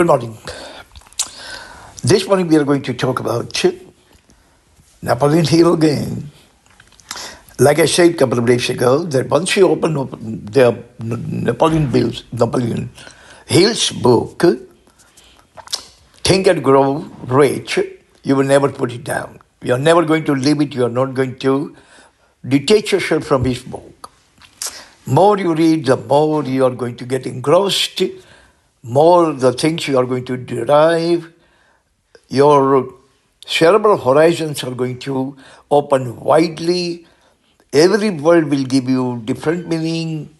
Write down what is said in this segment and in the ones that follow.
Good morning. This morning we are going to talk about Napoleon Hill again. Like I said a couple of days ago, that once you open up the Napoleon Hill's book, Think and Grow Rich, you will never put it down. You are never going to leave it. You are not going to detach yourself from his book. More you read, the more you are going to get engrossed, more the things you are going to derive, your cerebral horizons are going to open widely. Every word will give you different meaning,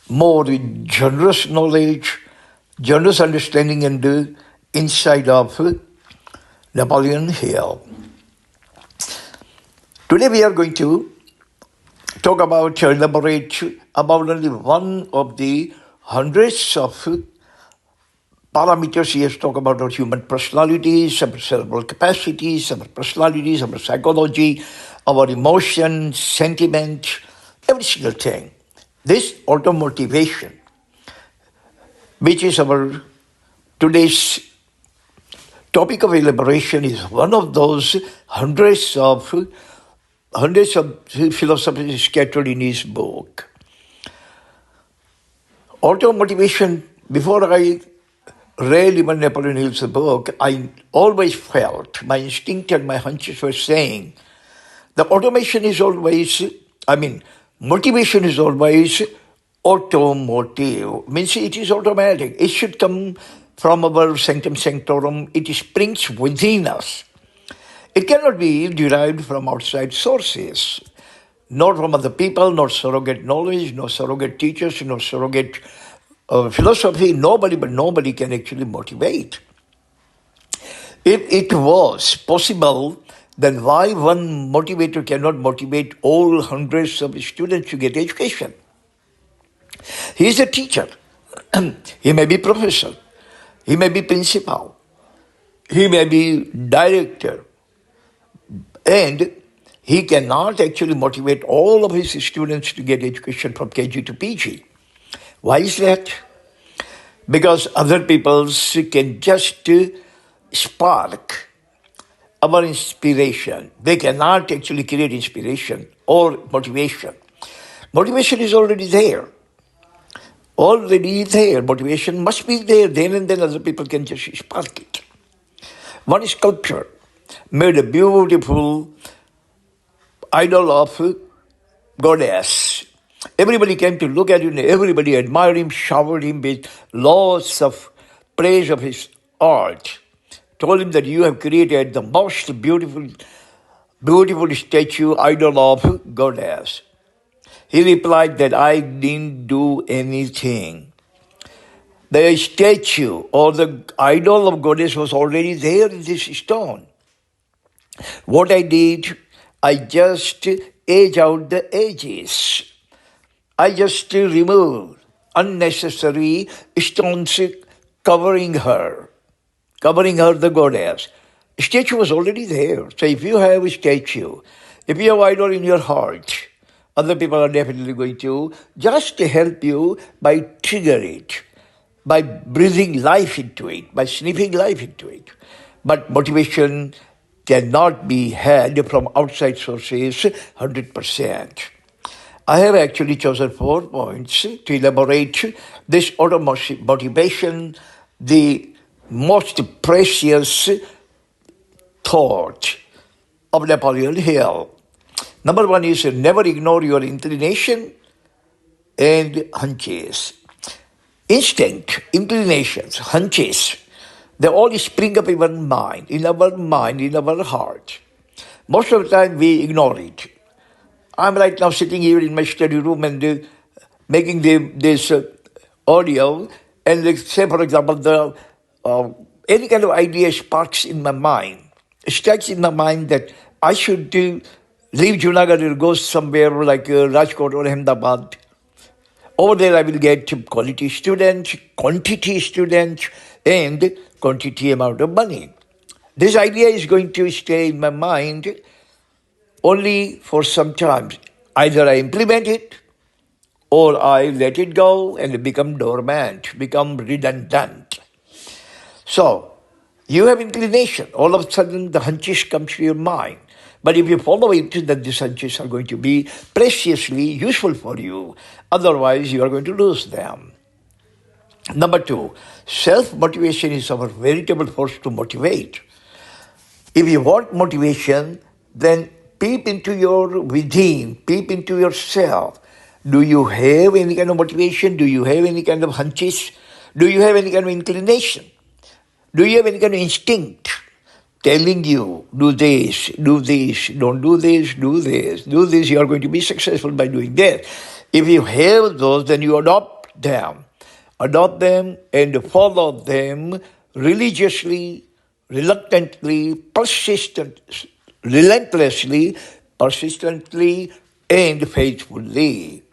more generous knowledge, generous understanding and insight of Napoleon Hill. Today we are going to talk about, elaborate about only one of the hundreds of parameters. He has talked about our human personalities, our cerebral capacities, our personalities, our psychology, our emotions, sentiment, every single thing. This auto-motivation, which is our today's topic of elaboration, is one of those hundreds of philosophies scattered in his book. Auto-motivation, before I read even Napoleon Hill's book, I always felt, my instinct and my hunches were saying, motivation is always automotive. Means it is automatic. It should come from our sanctum sanctorum. It springs within us. It cannot be derived from outside sources, not from other people, not surrogate knowledge, no surrogate teachers, no surrogate philosophy. Nobody can actually motivate. If it was possible, then why one motivator cannot motivate all hundreds of students to get education? He is a teacher. He may be professor. He may be principal. He may be director. And he cannot actually motivate all of his students to get education from KG to PG. Why is that? Because other people can just spark our inspiration. They cannot actually create inspiration or motivation. Motivation is already there. Motivation must be there. Then and then other people can just spark it. One sculptor made a beautiful idol of goddess. Everybody came to look at him, everybody admired him, showered him with lots of praise of his art. Told him that you have created the most beautiful statue, idol of goddess. He replied that I didn't do anything. The statue or the idol of goddess was already there in this stone. What I did, I just edged out the edges. I just removed unnecessary stones covering her, the goddess. Statue was already there. So if you have a statue, if you have idol in your heart, other people are definitely going to just help you by trigger it, by breathing life into it, by sniffing life into it. But motivation cannot be had from outside sources 100%. I have actually chosen 4 points to elaborate this motivation, the most precious thought of Napoleon Hill. Number 1 is never ignore your inclination and hunches. Instinct, inclinations, hunches, they all spring up in our mind, in our heart. Most of the time we ignore it. I'm right now sitting here in my study room and making this audio, and say, for example, any kind of idea sparks in my mind. It strikes in my mind that I should leave Junagadh and go somewhere like Rajkot or Ahmedabad. Over there I will get quantity students, and quantity amount of money. This idea is going to stay in my mind only for some time. Either I implement it or I let it go and become dormant, become redundant. So, you have inclination. All of a sudden, the hunches come to your mind. But if you follow it, then these hunches are going to be preciously useful for you. Otherwise, you are going to lose them. Number two, self-motivation is our veritable force to motivate. If you want motivation, then peep into your within, peep into yourself. Do you have any kind of motivation? Do you have any kind of hunches? Do you have any kind of inclination? Do you have any kind of instinct telling you, do this, don't do this, do this, you are going to be successful by doing that? If you have those, then you adopt them. Adopt them and follow them religiously, reluctantly, relentlessly, persistently, and faithfully.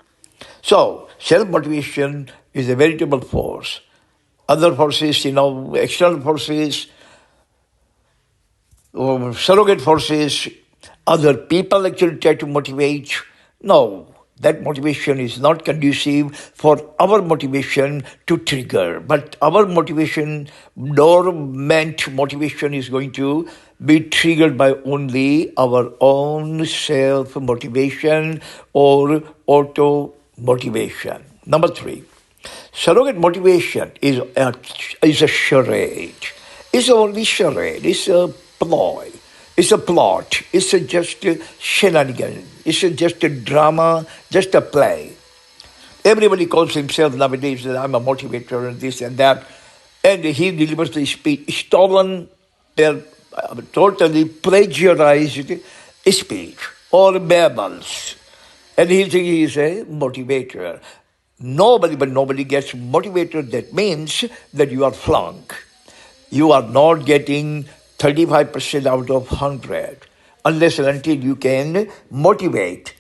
So, self-motivation is a veritable force. Other forces, external forces, or surrogate forces, other people actually try to motivate. No, that motivation is not conducive for our motivation to trigger. But our motivation, dormant motivation, is going to be triggered by only our own self-motivation or auto-motivation. Number three, surrogate motivation is a charade. It's only charade. It's a ploy. It's a plot. It's just a shenanigan. It's just a drama, just a play. Everybody calls himself nowadays that I'm a motivator and this and that. And he delivers the speech, stolen, totally plagiarized speech or babbles. And he thinks he's a motivator. Nobody gets motivated. That means that you are flunk. You are not getting 35% out of 100 unless and until you can motivate.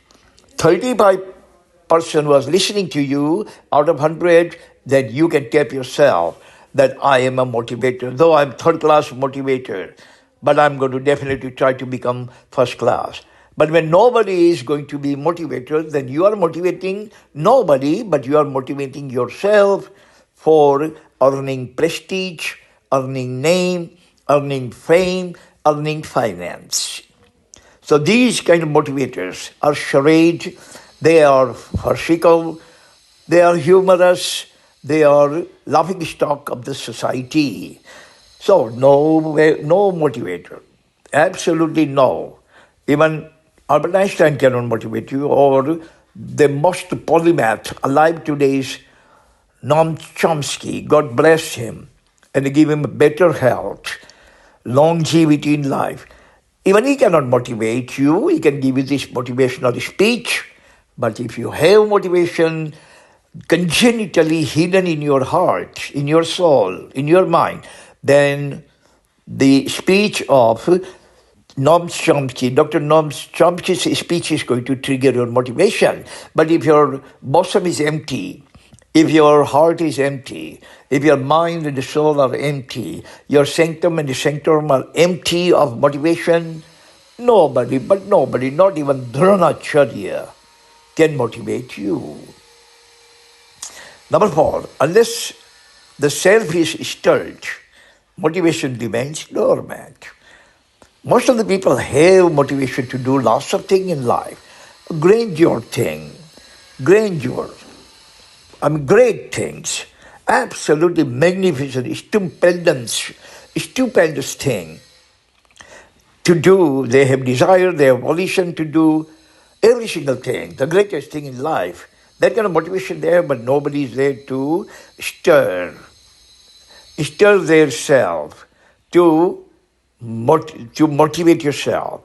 35% was listening to you out of 100, then you can tap yourself that I am a motivator, though I'm third class motivator, but I'm going to definitely try to become first class. But when nobody is going to be motivated, then you are motivating nobody, but you are motivating yourself for earning prestige, earning name, earning fame, earning finance. So these kind of motivators are charade, they are farcical, they are humorous, they are laughing stock of the society. So no motivator, absolutely no. Even Albert Einstein cannot motivate you, or the most polymath alive today is Noam Chomsky, God bless him, and give him better health, longevity in life. Even he cannot motivate you, he can give you this motivational speech, but if you have motivation congenitally hidden in your heart, in your soul, in your mind, then the speech of Noam Chomsky, Dr. Noam Chomsky's speech is going to trigger your motivation. But if your bosom is empty, if your heart is empty, if your mind and the soul are empty, your sanctum and the sanctorum are empty of motivation, nobody, not even Dronacharya, can motivate you. Number four, unless the self is stirred, motivation remains dormant. Most of the people have motivation to do lots of things in life. Grandeur, great things, absolutely magnificent, stupendous thing to do. They have desire, they have volition to do every single thing, the greatest thing in life. That kind of motivation there, but nobody is there to stir their self, to motivate yourself.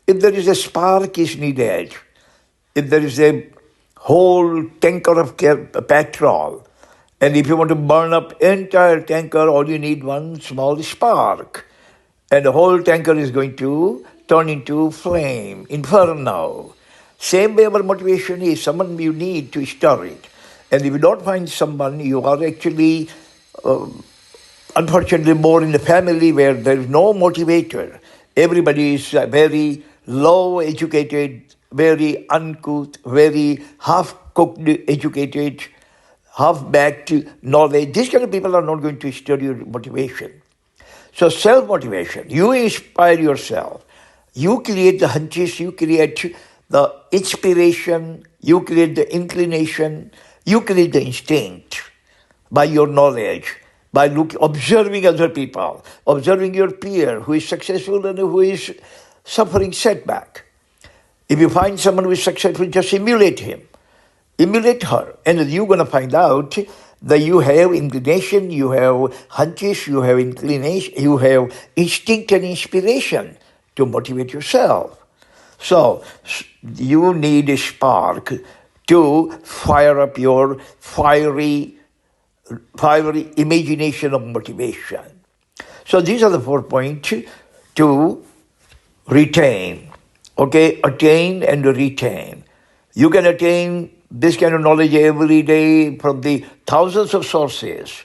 If there is a spark is needed, if there is a whole tanker of petrol, and if you want to burn up entire tanker, all you need one small spark, and the whole tanker is going to turn into flame, inferno. Same way our motivation is someone you need to stir it. And if you don't find someone, you are actually, unfortunately, more in the family where there is no motivator. Everybody is very low educated, very uncouth, very half-cooked educated, half-backed knowledge. These kind of people are not going to stir your motivation. So self-motivation, you inspire yourself. You create the hunches, you create the inspiration, you create the inclination, you create the instinct by your knowledge, by observing other people, observing your peer who is successful and who is suffering setback. If you find someone who is successful, just emulate him, emulate her, and you're going to find out that you have inclination, you have hunches, you have inclination, you have instinct and inspiration to motivate yourself. So you need a spark to fire up your fiery imagination of motivation. So these are the 4 points to retain. Okay, attain and retain. You can attain this kind of knowledge every day from the thousands of sources.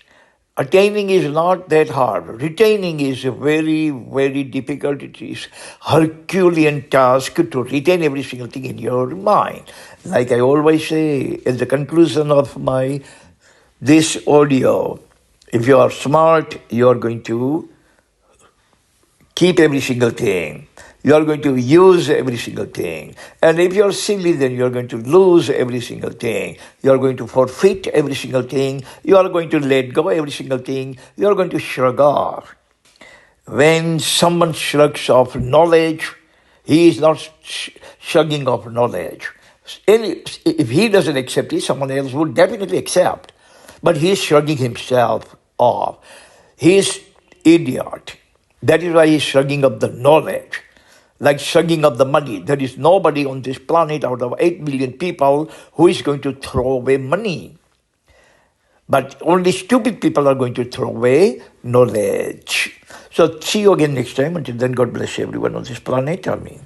Attaining is not that hard. Retaining is a very, very difficult. It is Herculean task to retain every single thing in your mind. Like I always say at the conclusion of this audio, if you are smart, you are going to keep every single thing. You are going to use every single thing. And if you are silly, then you are going to lose every single thing. You are going to forfeit every single thing. You are going to let go every single thing. You are going to shrug off. When someone shrugs off knowledge, he is not shrugging off knowledge. If he doesn't accept it, someone else would definitely accept. But he is shrugging himself off. He is idiot. That is why he is shrugging up the knowledge. Like shrugging up the money. There is nobody on this planet out of 8 billion people who is going to throw away money. But only stupid people are going to throw away knowledge. So see you again next time. Until then, God bless everyone on this planet. Amen.